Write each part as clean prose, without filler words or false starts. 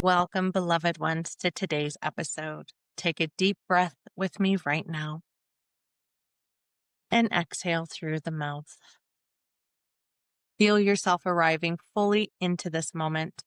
Welcome, beloved ones, to today's episode. Take a deep breath with me right now and exhale through the mouth. Feel yourself arriving fully into this moment,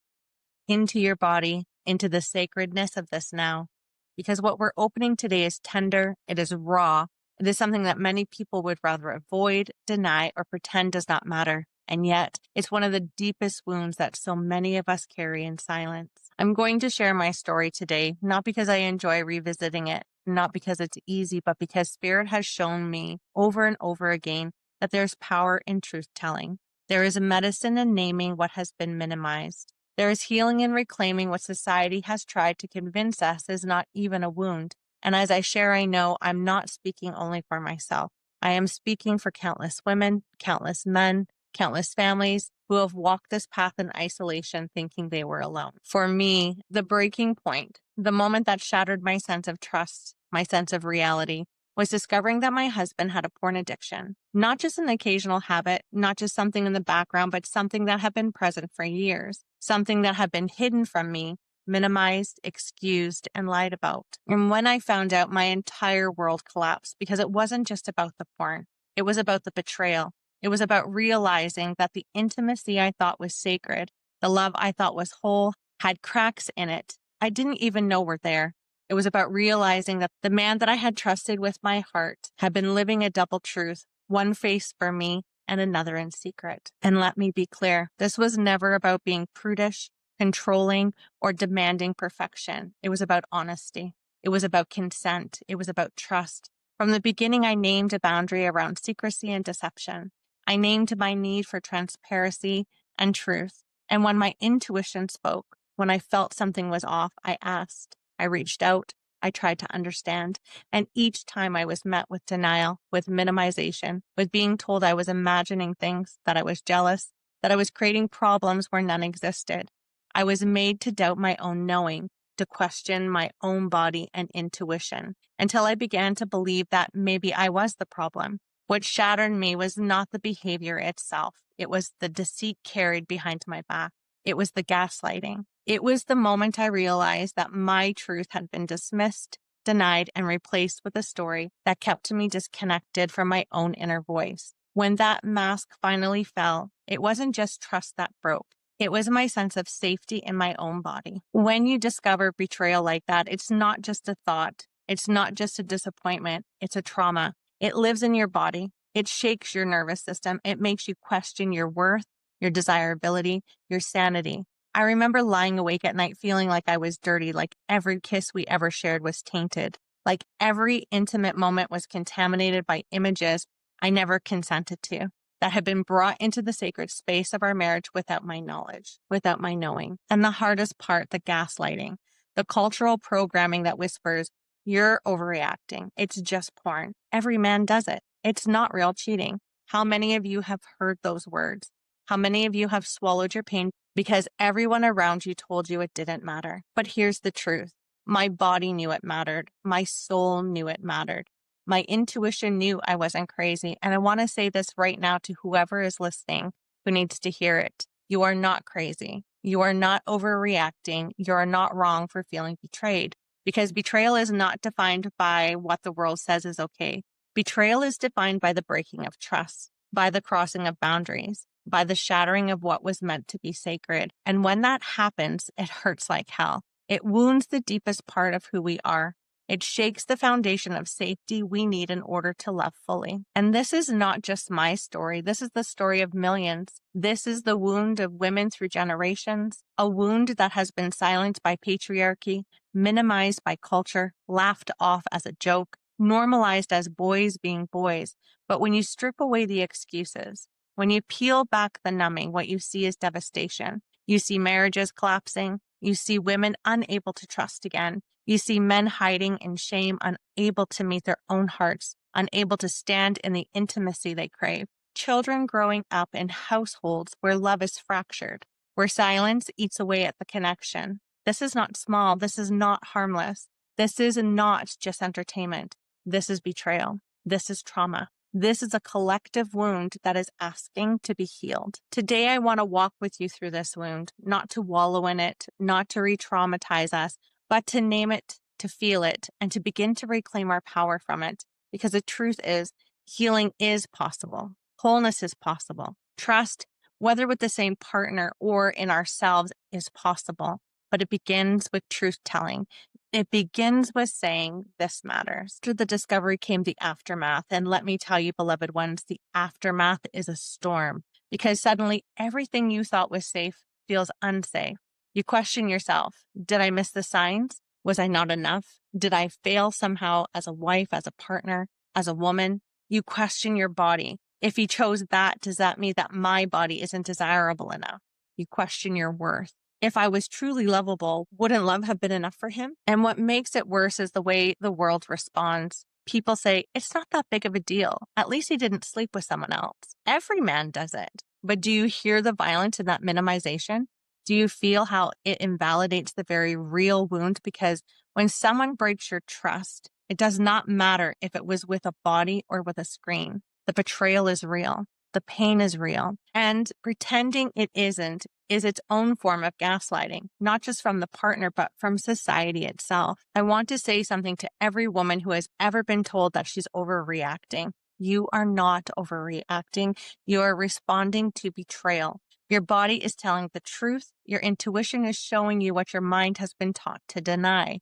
into your body, into the sacredness of this now. Because what we're opening today is tender, it is raw, it is something that many people would rather avoid, deny, or pretend does not matter. And yet, it's one of the deepest wounds that so many of us carry in silence. I'm going to share my story today, not because I enjoy revisiting it, not because it's easy, but because Spirit has shown me over and over again that there's power in truth telling. There is a medicine in naming what has been minimized. There is healing in reclaiming what society has tried to convince us is not even a wound. And as I share, I know I'm not speaking only for myself. I am speaking for countless women, countless men, countless families who have walked this path in isolation thinking they were alone. For me, the breaking point, the moment that shattered my sense of trust, my sense of reality, was discovering that my husband had a porn addiction. Not just an occasional habit, not just something in the background, but something that had been present for years, something that had been hidden from me, minimized, excused, and lied about. And when I found out, my entire world collapsed because it wasn't just about the porn. It was about the betrayal. It was about realizing that the intimacy I thought was sacred, the love I thought was whole, had cracks in it I didn't even know were there. It was about realizing that the man that I had trusted with my heart had been living a double truth, one face for me and another in secret. And let me be clear, this was never about being prudish, controlling, or demanding perfection. It was about honesty. It was about consent. It was about trust. From the beginning, I named a boundary around secrecy and deception. I named my need for transparency and truth. And when my intuition spoke, when I felt something was off, I asked. I reached out. I tried to understand. And each time I was met with denial, with minimization, with being told I was imagining things, that I was jealous, that I was creating problems where none existed. I was made to doubt my own knowing, to question my own body and intuition, until I began to believe that maybe I was the problem. What shattered me was not the behavior itself. It was the deceit carried behind my back. It was the gaslighting. It was the moment I realized that my truth had been dismissed, denied, and replaced with a story that kept me disconnected from my own inner voice. When that mask finally fell, it wasn't just trust that broke. It was my sense of safety in my own body. When you discover betrayal like that, it's not just a thought. It's not just a disappointment. It's a trauma. It lives in your body. It shakes your nervous system. It makes you question your worth, your desirability, your sanity. I remember lying awake at night feeling like I was dirty, like every kiss we ever shared was tainted, like every intimate moment was contaminated by images I never consented to, that had been brought into the sacred space of our marriage without my knowledge, without my knowing. And the hardest part, the gaslighting, the cultural programming that whispers, you're overreacting. It's just porn. Every man does it. It's not real cheating. How many of you have heard those words? How many of you have swallowed your pain because everyone around you told you it didn't matter? But here's the truth. My body knew it mattered. My soul knew it mattered. My intuition knew I wasn't crazy. And I want to say this right now to whoever is listening who needs to hear it. You are not crazy. You are not overreacting. You are not wrong for feeling betrayed, because betrayal is not defined by what the world says is okay. Betrayal is defined by the breaking of trust, by the crossing of boundaries, by the shattering of what was meant to be sacred. And when that happens, it hurts like hell. It wounds the deepest part of who we are. It shakes the foundation of safety we need in order to love fully. And this is not just my story. This is the story of millions. This is the wound of women through generations, a wound that has been silenced by patriarchy, minimized by culture, laughed off as a joke, normalized as boys being boys. But when you strip away the excuses, when you peel back the numbing, what you see is devastation. You see marriages collapsing. You see women unable to trust again. You see men hiding in shame, unable to meet their own hearts, unable to stand in the intimacy they crave. Children growing up in households where love is fractured, where silence eats away at the connection. This is not small. This is not harmless. This is not just entertainment. This is betrayal. This is trauma. This is a collective wound that is asking to be healed. Today, I want to walk with you through this wound, not to wallow in it, not to re-traumatize us, but to name it, to feel it, and to begin to reclaim our power from it. Because the truth is, healing is possible. Wholeness is possible. Trust, whether with the same partner or in ourselves, is possible. But it begins with truth-telling. It begins with saying, this matters. After the discovery came the aftermath. And let me tell you, beloved ones, the aftermath is a storm, because suddenly everything you thought was safe feels unsafe. You question yourself. Did I miss the signs? Was I not enough? Did I fail somehow as a wife, as a partner, as a woman? You question your body. If he chose that, does that mean that my body isn't desirable enough? You question your worth. If I was truly lovable, wouldn't love have been enough for him? And what makes it worse is the way the world responds. People say, it's not that big of a deal. At least he didn't sleep with someone else. Every man does it. But do you hear the violence in that minimization? Do you feel how it invalidates the very real wound? Because when someone breaks your trust, it does not matter if it was with a body or with a screen. The betrayal is real. The pain is real. And pretending it isn't is its own form of gaslighting, not just from the partner, but from society itself. I want to say something to every woman who has ever been told that she's overreacting. You are not overreacting. You are responding to betrayal. Your body is telling the truth. Your intuition is showing you what your mind has been taught to deny.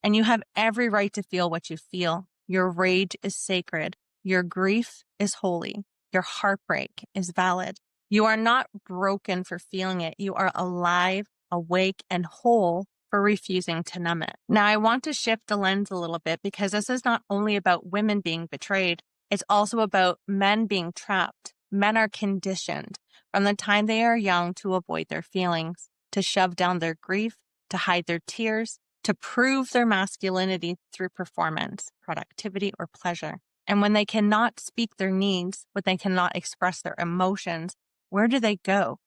And you have every right to feel what you feel. Your rage is sacred. Your grief is holy. Your heartbreak is valid. You are not broken for feeling it. You are alive, awake, and whole for refusing to numb it. Now, I want to shift the lens a little bit, because this is not only about women being betrayed. It's also about men being trapped. Men are conditioned from the time they are young to avoid their feelings, to shove down their grief, to hide their tears, to prove their masculinity through performance, productivity, or pleasure. And when they cannot speak their needs, when they cannot express their emotions, where do they go?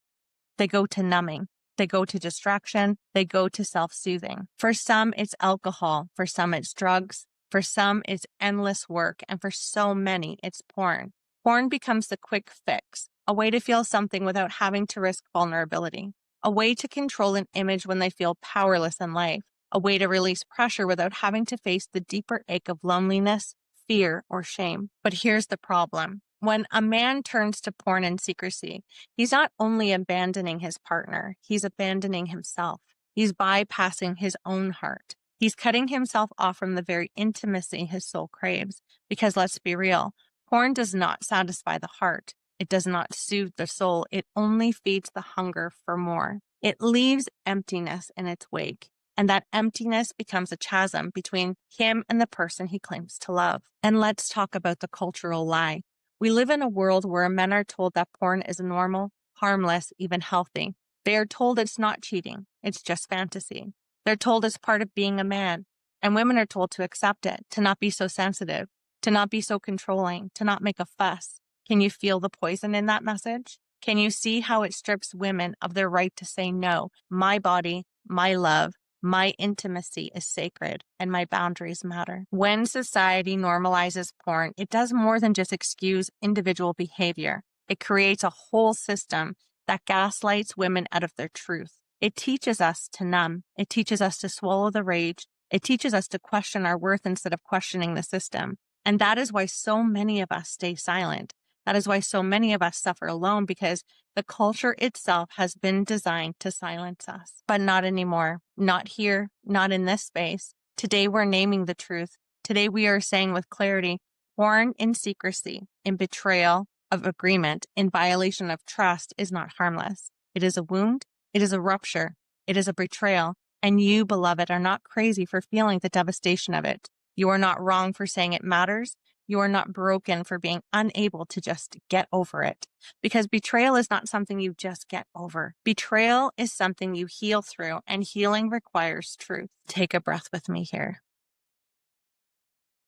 They go to numbing. They go to distraction. They go to self-soothing. For some, it's alcohol. For some, it's drugs. For some, it's endless work. And for so many, it's porn. Porn becomes the quick fix, a way to feel something without having to risk vulnerability, a way to control an image when they feel powerless in life, a way to release pressure without having to face the deeper ache of loneliness, fear, or shame. But here's the problem. When a man turns to porn and secrecy, he's not only abandoning his partner, he's abandoning himself. He's bypassing his own heart. He's cutting himself off from the very intimacy his soul craves. Because let's be real, porn does not satisfy the heart. It does not soothe the soul. It only feeds the hunger for more. It leaves emptiness in its wake. And that emptiness becomes a chasm between him and the person he claims to love. And let's talk about the cultural lie. We live in a world where men are told that porn is normal, harmless, even healthy. They are told it's not cheating. It's just fantasy. They're told it's part of being a man. And women are told to accept it, to not be so sensitive, to not be so controlling, to not make a fuss. Can you feel the poison in that message? Can you see how it strips women of their right to say no? My body, my love, my intimacy is sacred, and my boundaries matter. When society normalizes porn, it does more than just excuse individual behavior. It creates a whole system that gaslights women out of their truth. It teaches us to numb. It teaches us to swallow the rage. It teaches us to question our worth instead of questioning the system. And that is why so many of us stay silent. That is why so many of us suffer alone, because the culture itself has been designed to silence us. But not anymore. Not here. Not in this space. Today we're naming the truth. Today we are saying with clarity, porn in secrecy, in betrayal of agreement, in violation of trust is not harmless. It is a wound. It is a rupture. It is a betrayal. And you, beloved, are not crazy for feeling the devastation of it. You are not wrong for saying it matters. You are not broken for being unable to just get over it. Because betrayal is not something you just get over. Betrayal is something you heal through, and healing requires truth. Take a breath with me here.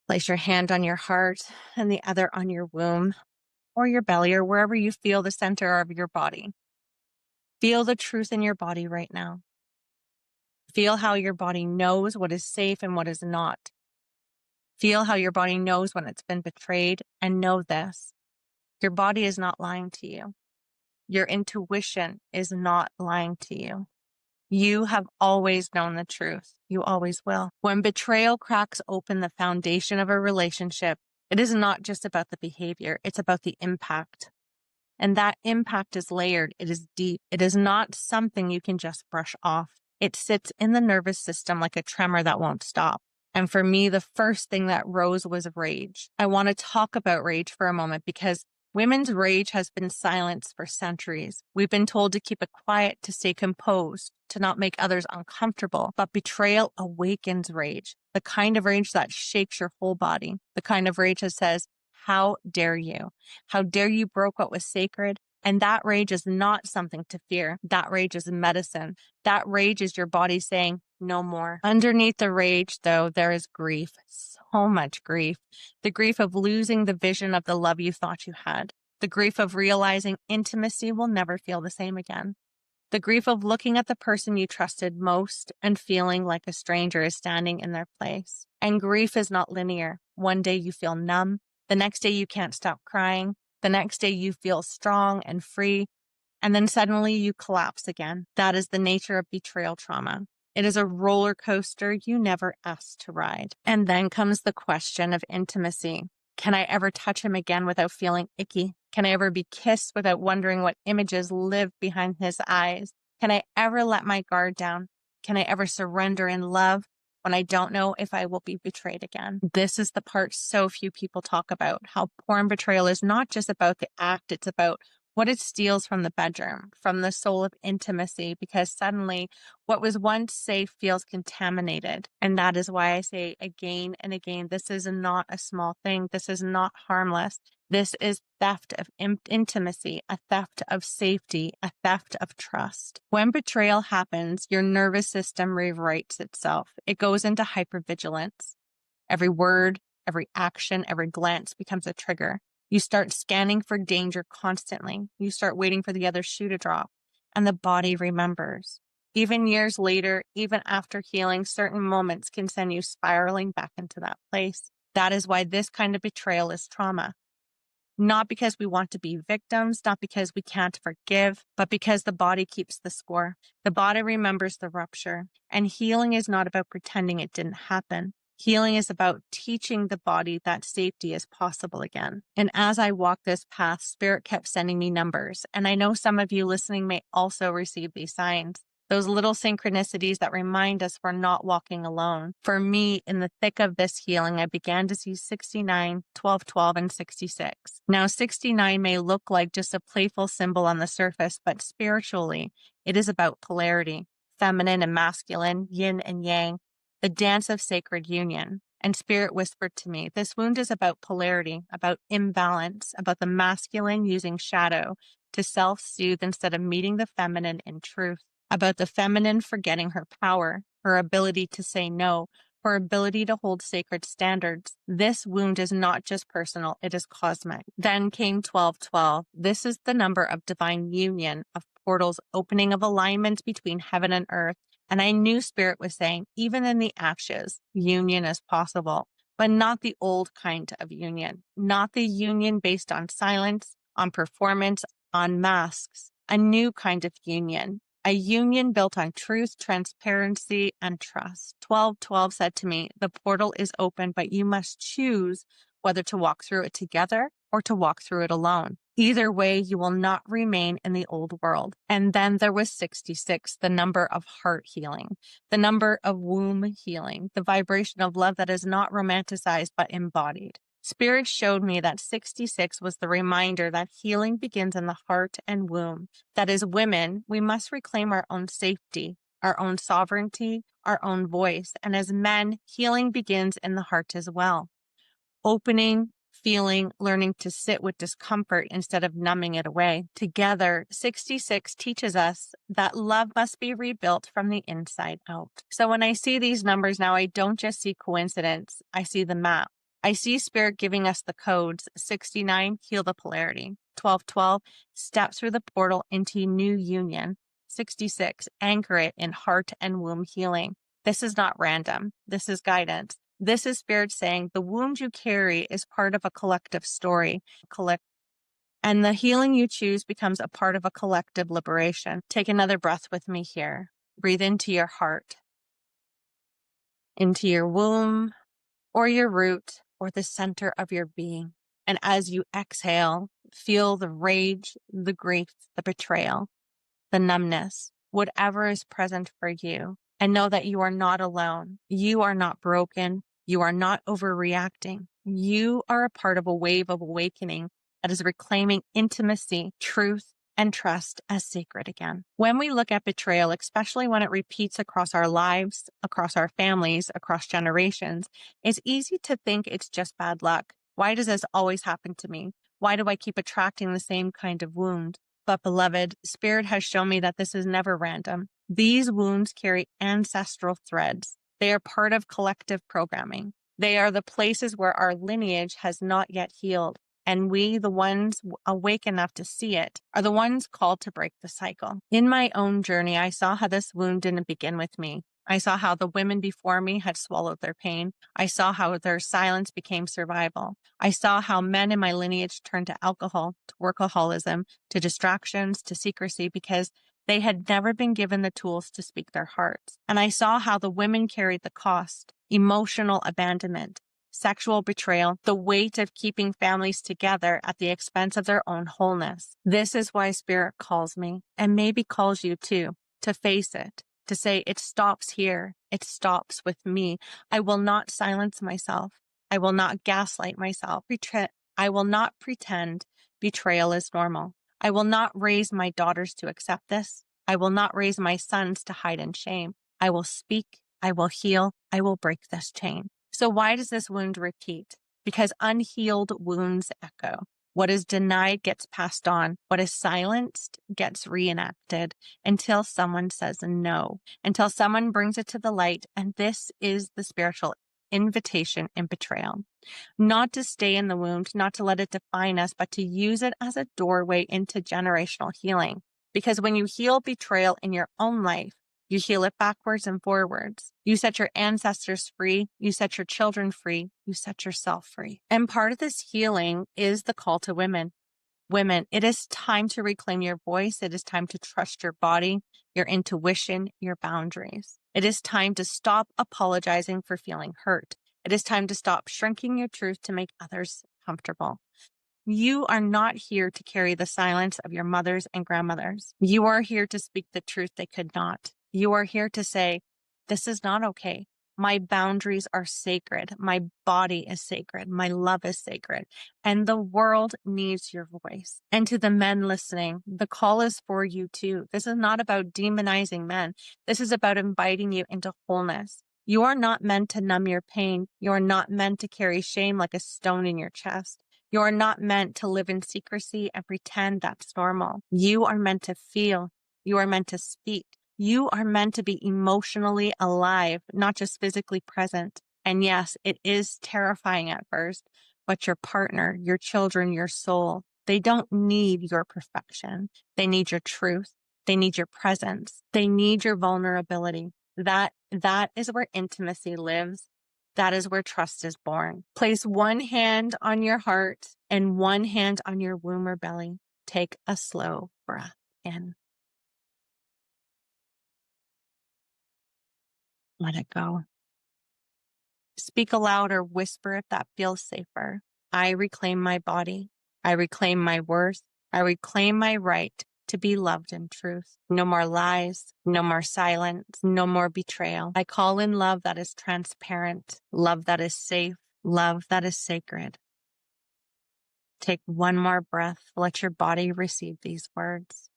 Place your hand on your heart and the other on your womb or your belly or wherever you feel the center of your body. Feel the truth in your body right now. Feel how your body knows what is safe and what is not. Feel how your body knows when it's been betrayed, and know this: your body is not lying to you. Your intuition is not lying to you. You have always known the truth. You always will. When betrayal cracks open the foundation of a relationship, it is not just about the behavior, it's about the impact. And that impact is layered. It is deep. It is not something you can just brush off. It sits in the nervous system like a tremor that won't stop. And for me, the first thing that rose was rage. I want to talk about rage for a moment because women's rage has been silenced for centuries. We've been told to keep it quiet, to stay composed, to not make others uncomfortable. But betrayal awakens rage, the kind of rage that shakes your whole body, the kind of rage that says, how dare you? How dare you broke what was sacred? And that rage is not something to fear. That rage is medicine. That rage is your body saying, no more. Underneath the rage, though, there is grief. So much grief. The grief of losing the vision of the love you thought you had. The grief of realizing intimacy will never feel the same again. The grief of looking at the person you trusted most and feeling like a stranger is standing in their place. And grief is not linear. One day you feel numb. The next day you can't stop crying. The next day you feel strong and free. And then suddenly you collapse again. That is the nature of betrayal trauma. It is a roller coaster you never asked to ride. And then comes the question of intimacy. Can I ever touch him again without feeling icky? Can I ever be kissed without wondering what images live behind his eyes? Can I ever let my guard down? Can I ever surrender in love when I don't know if I will be betrayed again? This is the part so few people talk about, how porn betrayal is not just about the act, it's about what it steals from the bedroom, from the soul of intimacy, because suddenly what was once safe feels contaminated. And that is why I say again and again, this is not a small thing. This is not harmless. This is theft of intimacy, a theft of safety, a theft of trust. When betrayal happens, your nervous system rewrites itself. It goes into hypervigilance. Every word, every action, every glance becomes a trigger. You start scanning for danger constantly. You start waiting for the other shoe to drop, and the body remembers. Even years later, even after healing, certain moments can send you spiraling back into that place. That is why this kind of betrayal is trauma. Not because we want to be victims, not because we can't forgive, but because the body keeps the score. The body remembers the rupture. And healing is not about pretending it didn't happen. Healing is about teaching the body that safety is possible again. And as I walked this path, Spirit kept sending me numbers. And I know some of you listening may also receive these signs. Those little synchronicities that remind us we're not walking alone. For me, in the thick of this healing, I began to see 69, 12, 12, and 66. Now, 69 may look like just a playful symbol on the surface, but spiritually, it is about polarity, feminine and masculine, yin and yang, the dance of sacred union. And Spirit whispered to me, this wound is about polarity, about imbalance, about the masculine using shadow to self-soothe instead of meeting the feminine in truth, about the feminine forgetting her power, her ability to say no, her ability to hold sacred standards. This wound is not just personal, it is cosmic. Then came 1212. This is the number of divine union, of portals opening, of alignment between heaven and earth. And I knew Spirit was saying, even in the ashes, union is possible, but not the old kind of union, not the union based on silence, on performance, on masks, a new kind of union, a union built on truth, transparency, and trust. 1212 said to me, the portal is open, but you must choose whether to walk through it together or to walk through it alone. Either way, you will not remain in the old world. And then there was 66, the number of heart healing, the number of womb healing, the vibration of love that is not romanticized but embodied. Spirit showed me that 66 was the reminder that healing begins in the heart and womb. That as women, we must reclaim our own safety, our own sovereignty, our own voice. And as men, healing begins in the heart as well. Opening, feeling, learning to sit with discomfort instead of numbing it away. Together, 66 teaches us that love must be rebuilt from the inside out. So when I see these numbers now, I don't just see coincidence, I see the map. I see Spirit giving us the codes. 69, heal the polarity. 1212, step through the portal into new union. 66, anchor it in heart and womb healing. This is not random. This is guidance. This is Spirit saying the wound you carry is part of a collective story, and the healing you choose becomes a part of a collective liberation. Take another breath with me here. Breathe into your heart, into your womb, or your root, or the center of your being. And as you exhale, feel the rage, the grief, the betrayal, the numbness, whatever is present for you. And know that you are not alone. You are not broken. You are not overreacting. You are a part of a wave of awakening that is reclaiming intimacy, truth, and trust as sacred again. When we look at betrayal, especially when it repeats across our lives, across our families, across generations, it's easy to think it's just bad luck. Why does this always happen to me? Why do I keep attracting the same kind of wound? But beloved, Spirit has shown me that this is never random. These wounds carry ancestral threads. They are part of collective programming. They are the places where our lineage has not yet healed. And we, the ones awake enough to see it, are the ones called to break the cycle. In my own journey, I saw how this wound didn't begin with me. I saw how the women before me had swallowed their pain. I saw how their silence became survival. I saw how men in my lineage turned to alcohol, to workaholism, to distractions, to secrecy, because they had never been given the tools to speak their hearts. And I saw how the women carried the cost, emotional abandonment, sexual betrayal, the weight of keeping families together at the expense of their own wholeness. This is why Spirit calls me, and maybe calls you too, to face it, to say it stops here. It stops with me. I will not silence myself. I will not gaslight myself. I will not pretend betrayal is normal. I will not raise my daughters to accept this. I will not raise my sons to hide in shame. I will speak. I will heal. I will break this chain. So why does this wound repeat? Because unhealed wounds echo. What is denied gets passed on. What is silenced gets reenacted until someone says no, until someone brings it to the light. And this is the spiritual invitation in betrayal. Not to stay in the wound, not to let it define us, but to use it as a doorway into generational healing. Because when you heal betrayal in your own life, you heal it backwards and forwards. You set your ancestors free. You set your children free. You set yourself free. And part of this healing is the call to women. Women, it is time to reclaim your voice. It is time to trust your body, your intuition, your boundaries. It is time to stop apologizing for feeling hurt. It is time to stop shrinking your truth to make others comfortable. You are not here to carry the silence of your mothers and grandmothers. You are here to speak the truth they could not. You are here to say, this is not okay. My boundaries are sacred. My body is sacred. My love is sacred. And the world needs your voice. And to the men listening, the call is for you too. This is not about demonizing men. This is about inviting you into wholeness. You are not meant to numb your pain. You are not meant to carry shame like a stone in your chest. You are not meant to live in secrecy and pretend that's normal. You are meant to feel. You are meant to speak. You are meant to be emotionally alive, not just physically present. And yes, it is terrifying at first, but your partner, your children, your soul, they don't need your perfection. They need your truth. They need your presence. They need your vulnerability. That is where intimacy lives. That is where trust is born. Place one hand on your heart and one hand on your womb or belly. Take a slow breath in. Let it go. Speak aloud or whisper if that feels safer. I reclaim my body. I reclaim my worth. I reclaim my right to be loved in truth. No more lies. No more silence. No more betrayal. I call in love that is transparent. Love that is safe. Love that is sacred. Take one more breath. Let your body receive these words.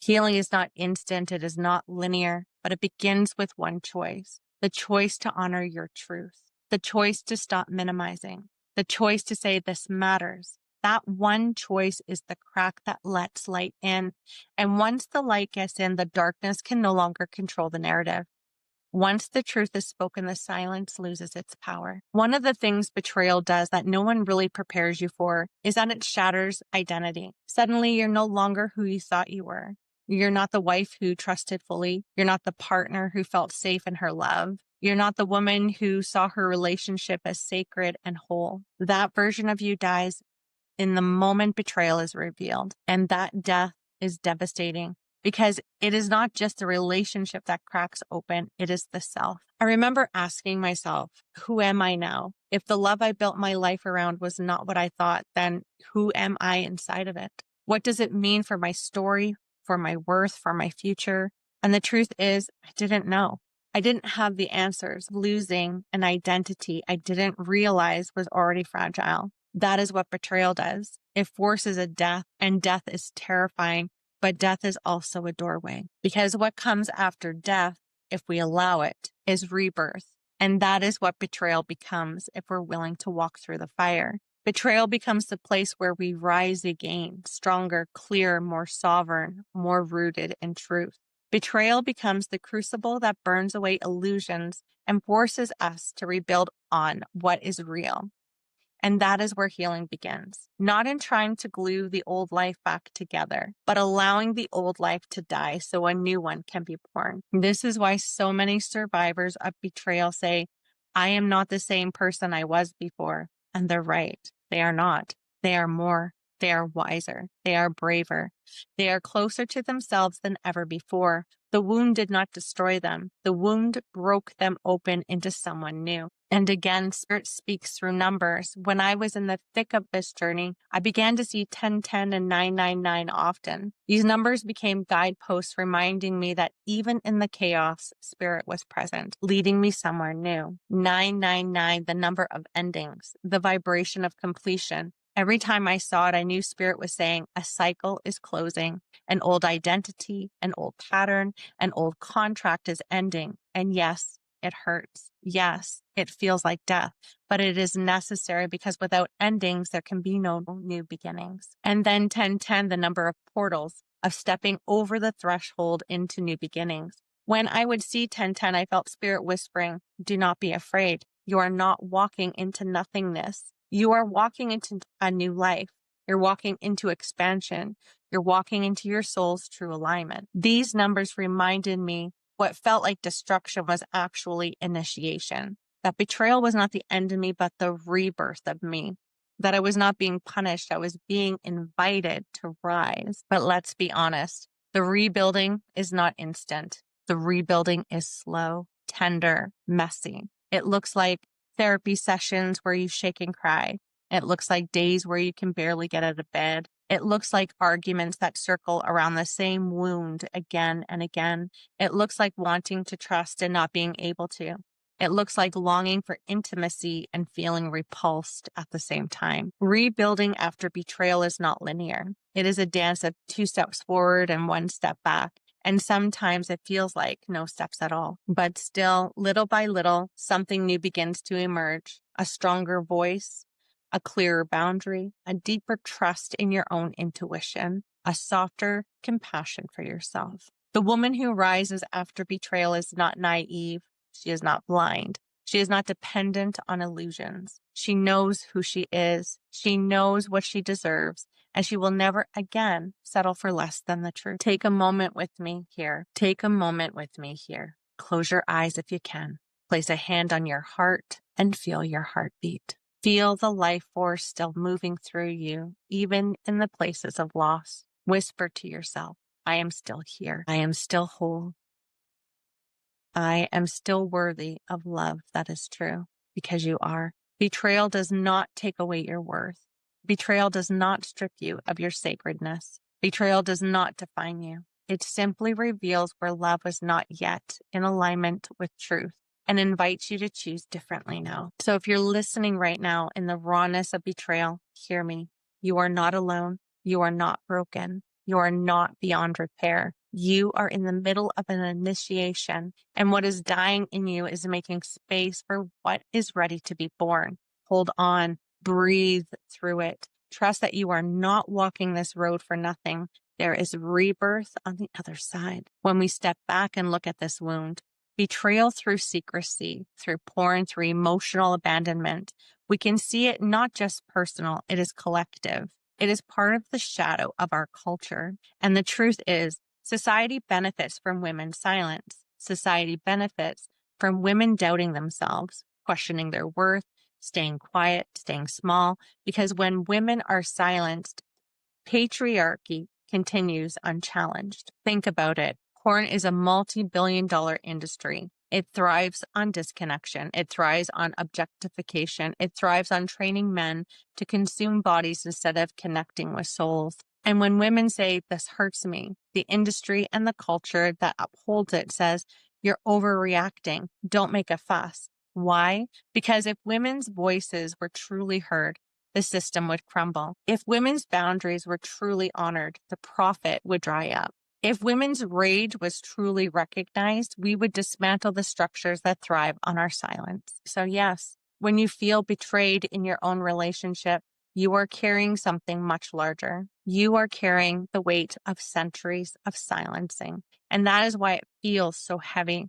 Healing is not instant. It is not linear, but it begins with one choice. The choice to honor your truth. The choice to stop minimizing. The choice to say this matters. That one choice is the crack that lets light in. And once the light gets in, the darkness can no longer control the narrative. Once the truth is spoken, the silence loses its power. One of the things betrayal does that no one really prepares you for is that it shatters identity. Suddenly, you're no longer who you thought you were. You're not the wife who trusted fully. You're not the partner who felt safe in her love. You're not the woman who saw her relationship as sacred and whole. That version of you dies in the moment betrayal is revealed. And that death is devastating because it is not just the relationship that cracks open, it is the self. I remember asking myself, who am I now? If the love I built my life around was not what I thought, then who am I inside of it? What does it mean for my story, for my worth, for my future? And the truth is, I didn't know. I didn't have the answers. Losing an identity I didn't realize was already fragile. That is what betrayal does. It forces a death, and death is terrifying, but death is also a doorway. Because what comes after death, if we allow it, is rebirth. And that is what betrayal becomes if we're willing to walk through the fire. Betrayal becomes the place where we rise again, stronger, clearer, more sovereign, more rooted in truth. Betrayal becomes the crucible that burns away illusions and forces us to rebuild on what is real. And that is where healing begins. Not in trying to glue the old life back together, but allowing the old life to die so a new one can be born. This is why so many survivors of betrayal say, I am not the same person I was before. And they're right. They are not. They are more. They are wiser. They are braver. They are closer to themselves than ever before. The wound did not destroy them. The wound broke them open into someone new. And again, Spirit speaks through numbers. When I was in the thick of this journey, I began to see 1010 and 999 often. These numbers became guideposts reminding me that even in the chaos, Spirit was present, leading me somewhere new. 999, the number of endings, the vibration of completion. Every time I saw it, I knew Spirit was saying a cycle is closing, an old identity, an old pattern, an old contract is ending. And yes, it hurts. Yes, it feels like death, but it is necessary because without endings, there can be no new beginnings. And then 1010, the number of portals, of stepping over the threshold into new beginnings. When I would see 1010, I felt Spirit whispering, do not be afraid. You are not walking into nothingness. You are walking into a new life. You're walking into expansion. You're walking into your soul's true alignment. These numbers reminded me what felt like destruction was actually initiation. That betrayal was not the end of me, but the rebirth of me. That I was not being punished. I was being invited to rise. But let's be honest, the rebuilding is not instant. The rebuilding is slow, tender, messy. It looks like therapy sessions where you shake and cry. It looks like days where you can barely get out of bed. It looks like arguments that circle around the same wound again and again. It looks like wanting to trust and not being able to. It looks like longing for intimacy and feeling repulsed at the same time. Rebuilding after betrayal is not linear. It is a dance of 2 steps forward and 1 step back. And sometimes it feels like no steps at all. But still, little by little, something new begins to emerge. A stronger voice, a clearer boundary, a deeper trust in your own intuition, a softer compassion for yourself. The woman who rises after betrayal is not naive. She is not blind. She is not dependent on illusions. She knows who she is. She knows what she deserves. And she will never again settle for less than the truth. Take a moment with me here. Take a moment with me here. Close your eyes if you can. Place a hand on your heart and feel your heartbeat. Feel the life force still moving through you, even in the places of loss. Whisper to yourself, I am still here. I am still whole. I am still worthy of love that is true, because you are. Betrayal does not take away your worth. Betrayal does not strip you of your sacredness. Betrayal does not define you. It simply reveals where love was not yet in alignment with truth and invites you to choose differently now. So if you're listening right now in the rawness of betrayal, hear me. You are not alone. You are not broken. You are not beyond repair. You are in the middle of an initiation, and what is dying in you is making space for what is ready to be born. Hold on. Breathe through it. Trust that you are not walking this road for nothing. There is rebirth on the other side. When we step back and look at this wound, betrayal through secrecy, through porn, through emotional abandonment, we can see it not just personal, it is collective. It is part of the shadow of our culture. And the truth is, Society benefits from women's silence. Society benefits from women doubting themselves, questioning their worth, staying quiet, staying small, because when women are silenced, patriarchy continues unchallenged. Think about it. Porn is a multi-billion-dollar industry. It thrives on disconnection. It thrives on objectification. It thrives on training men to consume bodies instead of connecting with souls. And when women say, "This hurts me," the industry and the culture that upholds it says, "You're overreacting. Don't make a fuss." Why? Because if women's voices were truly heard, the system would crumble. If women's boundaries were truly honored, the profit would dry up. If women's rage was truly recognized, we would dismantle the structures that thrive on our silence. So yes, when you feel betrayed in your own relationship, you are carrying something much larger. You are carrying the weight of centuries of silencing. And that is why it feels so heavy.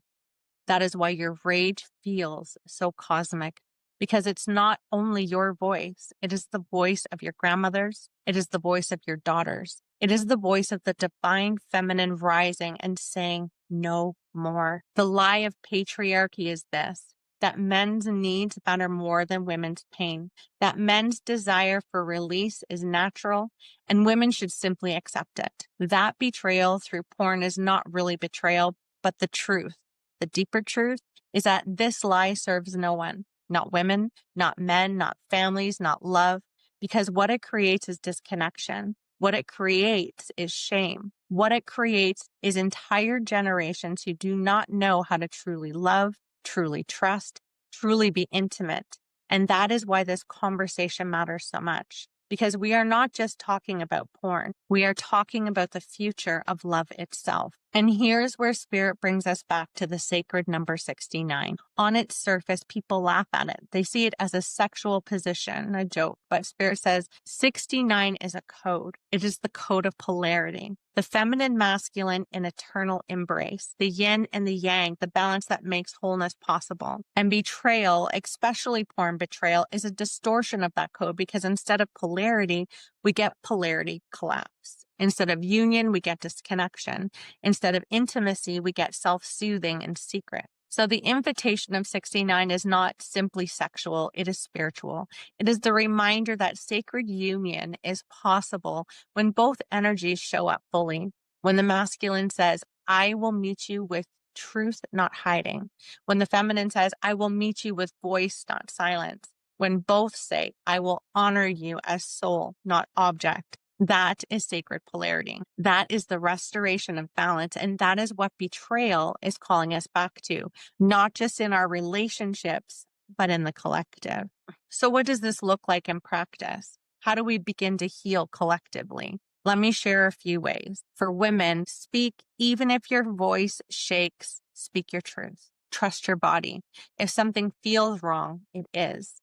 That is why your rage feels so cosmic, because it's not only your voice. It is the voice of your grandmothers. It is the voice of your daughters. It is the voice of the divine feminine rising and saying no more. The lie of patriarchy is this: that men's needs matter more than women's pain, that men's desire for release is natural, and women should simply accept it. That betrayal through porn is not really betrayal, but the truth. The deeper truth is that this lie serves no one, not women, not men, not families, not love, because what it creates is disconnection. What it creates is shame. What it creates is entire generations who do not know how to truly love, truly trust, truly be intimate. And that is why this conversation matters so much. Because we are not just talking about porn. We are talking about the future of love itself. And here's where Spirit brings us back to the sacred number 69. On its surface, people laugh at it. They see it as a sexual position, a joke. But Spirit says 69 is a code. It is the code of polarity. The feminine masculine in eternal embrace. The yin and the yang, the balance that makes wholeness possible. And betrayal, especially porn betrayal, is a distortion of that code, because instead of polarity, we get polarity collapse. Instead of union, we get disconnection. Instead of intimacy, we get self-soothing and secret. So the invitation of 69 is not simply sexual, it is spiritual. It is the reminder that sacred union is possible when both energies show up fully. When the masculine says, "I will meet you with truth, not hiding." When the feminine says, "I will meet you with voice, not silence." When both say, "I will honor you as soul, not object." That is sacred polarity. That is the restoration of balance. And that is what betrayal is calling us back to, not just in our relationships, but in the collective. So what does this look like in practice? How do we begin to heal collectively? Let me share a few ways. For women, speak even if your voice shakes. Speak your truth. Trust your body. If something feels wrong, it is.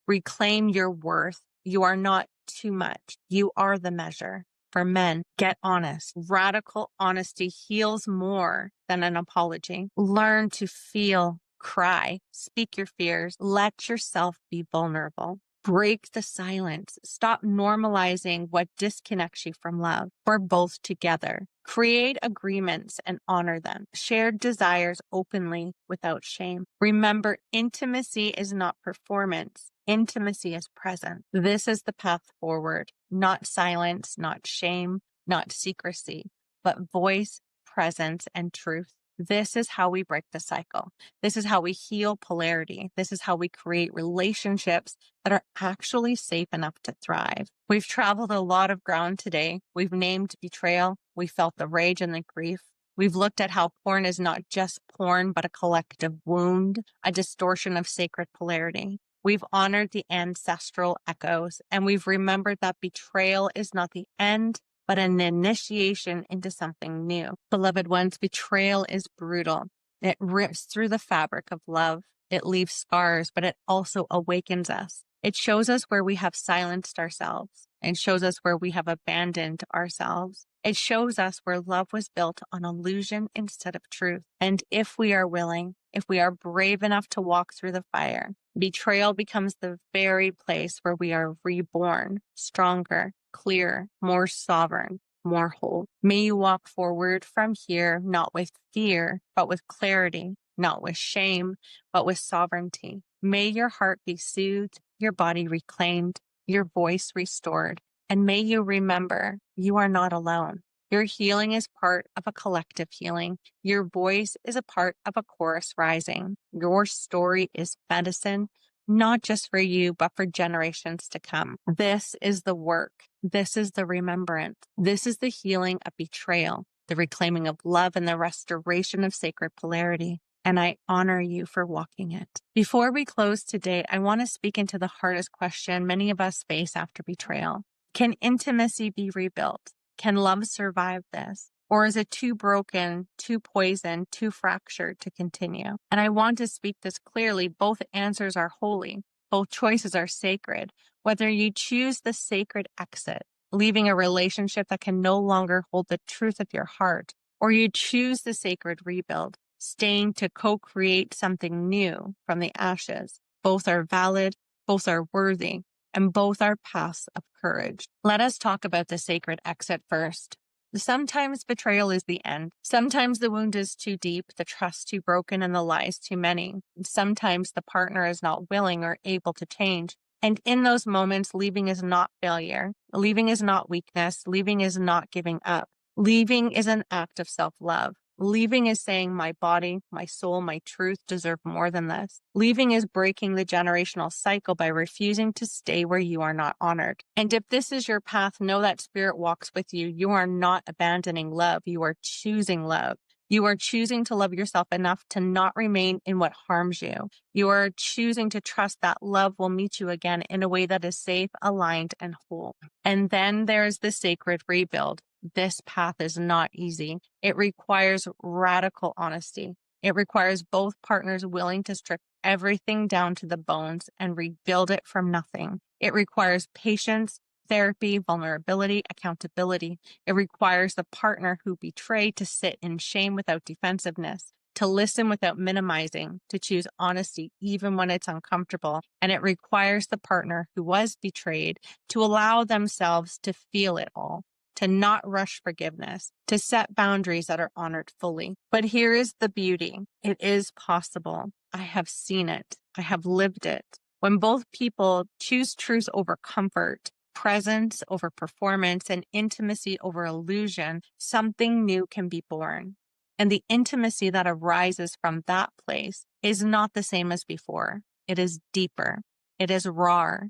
Reclaim your worth. You are not too much. You are the measure. For men, get honest. Radical honesty heals more than an apology. Learn to feel, cry, speak your fears. Let yourself be vulnerable. Break the silence. Stop normalizing what disconnects you from love. We're both together. Create agreements and honor them. Share desires openly without shame. Remember, intimacy is not performance. Intimacy is present. This is the path forward, not silence, not shame, not secrecy, but voice, presence, and truth. This is how we break the cycle. This is how we heal polarity. This is how we create relationships that are actually safe enough to thrive. We've traveled a lot of ground today. We've named betrayal. We felt the rage and the grief. We've looked at how porn is not just porn, but a collective wound, a distortion of sacred polarity. We've honored the ancestral echoes, and we've remembered that betrayal is not the end, but an initiation into something new. Beloved ones, betrayal is brutal. It rips through the fabric of love. It leaves scars, but it also awakens us. It shows us where we have silenced ourselves and shows us where we have abandoned ourselves. It shows us where love was built on illusion instead of truth. And if we are willing, if we are brave enough to walk through the fire, betrayal becomes the very place where we are reborn, stronger, clearer, more sovereign, more whole. May you walk forward from here, not with fear, but with clarity, not with shame, but with sovereignty. May your heart be soothed, your body reclaimed, your voice restored, and may you remember you are not alone. Your healing is part of a collective healing. Your voice is a part of a chorus rising. Your story is medicine, not just for you, but for generations to come. This is the work. This is the remembrance. This is the healing of betrayal, the reclaiming of love, and the restoration of sacred polarity. And I honor you for walking it. Before we close today, I want to speak into the hardest question many of us face after betrayal. Can intimacy be rebuilt? Can love survive this? Or is it too broken, too poisoned, too fractured to continue? And I want to speak this clearly. Both answers are holy. Both choices are sacred. Whether you choose the sacred exit, leaving a relationship that can no longer hold the truth of your heart, or you choose the sacred rebuild, staying to co-create something new from the ashes, both are valid, both are worthy, and both are paths of courage. Let us talk about the sacred exit first. Sometimes betrayal is the end. Sometimes the wound is too deep, the trust too broken, and the lies too many. Sometimes the partner is not willing or able to change. And in those moments, leaving is not failure. Leaving is not weakness. Leaving is not giving up. Leaving is an act of self-love. Leaving is saying my body, my soul, my truth deserve more than this. Leaving is breaking the generational cycle by refusing to stay where you are not honored. And if this is your path, know that spirit walks with you. You are not abandoning love. You are choosing love. You are choosing to love yourself enough to not remain in what harms you. You are choosing to trust that love will meet you again in a way that is safe, aligned, and whole. And then there is the sacred rebuild. This path is not easy. It requires radical honesty. It requires both partners willing to strip everything down to the bones and rebuild it from nothing. It requires patience, therapy, vulnerability, accountability. It requires the partner who betrayed to sit in shame without defensiveness, to listen without minimizing, to choose honesty even when it's uncomfortable. And it requires the partner who was betrayed to allow themselves to feel it all, to not rush forgiveness, to set boundaries that are honored fully. But here is the beauty. It is possible. I have seen it. I have lived it. When both people choose truth over comfort, presence over performance, and intimacy over illusion, something new can be born. And the intimacy that arises from that place is not the same as before. It is deeper. It is rawer.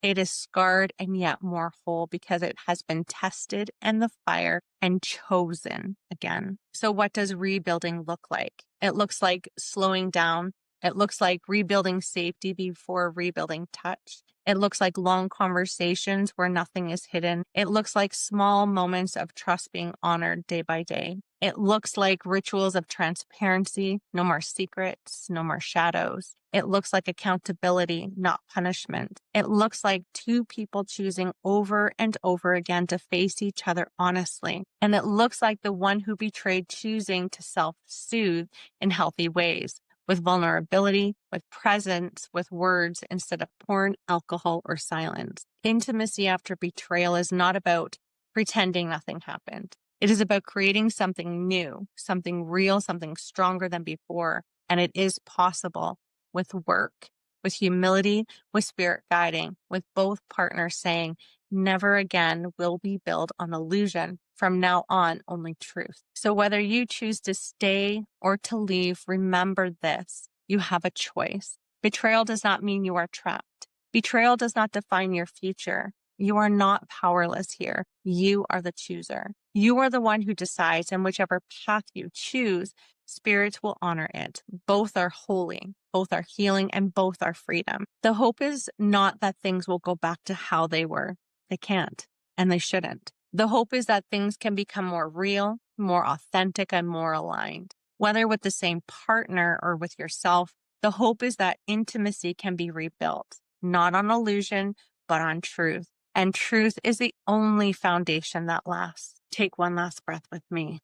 It is scarred and yet more whole because it has been tested in the fire and chosen again. So what does rebuilding look like? It looks like slowing down. It looks like rebuilding safety before rebuilding touch. It looks like long conversations where nothing is hidden. It looks like small moments of trust being honored day by day. It looks like rituals of transparency, no more secrets, no more shadows. It looks like accountability, not punishment. It looks like two people choosing over and over again to face each other honestly. And it looks like the one who betrayed choosing to self-soothe in healthy ways, with vulnerability, with presence, with words instead of porn, alcohol, or silence. Intimacy after betrayal is not about pretending nothing happened. It is about creating something new, something real, something stronger than before. And it is possible with work, with humility, with spirit guiding, with both partners saying, never again will we build on illusion. From now on, only truth. So whether you choose to stay or to leave, remember this. You have a choice. Betrayal does not mean you are trapped. Betrayal does not define your future. You are not powerless here. You are the chooser. You are the one who decides, and whichever path you choose, spirits will honor it. Both are holy, both are healing, and both are freedom. The hope is not that things will go back to how they were. They can't, and they shouldn't. The hope is that things can become more real, more authentic, and more aligned. Whether with the same partner or with yourself, the hope is that intimacy can be rebuilt, not on illusion, but on truth. And truth is the only foundation that lasts. Take one last breath with me.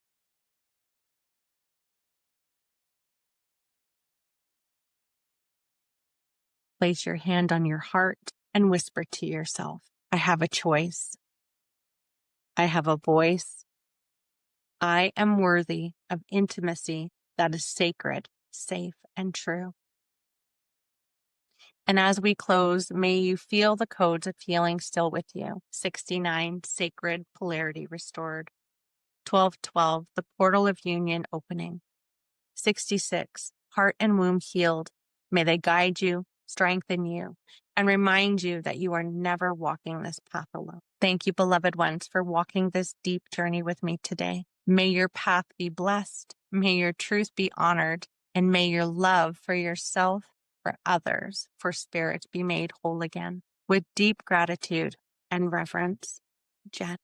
Place your hand on your heart and whisper to yourself, I have a choice. I have a voice. I am worthy of intimacy that is sacred, safe, and true. And as we close, may you feel the codes of healing still with you. 69, sacred polarity restored. 1212, the portal of union opening. 66, heart and womb healed. May they guide you, strengthen you, and remind you that you are never walking this path alone. Thank you, beloved ones, for walking this deep journey with me today. May your path be blessed. May your truth be honored. And may your love for yourself, for others, for spirit be made whole again. With deep gratitude and reverence, Jen.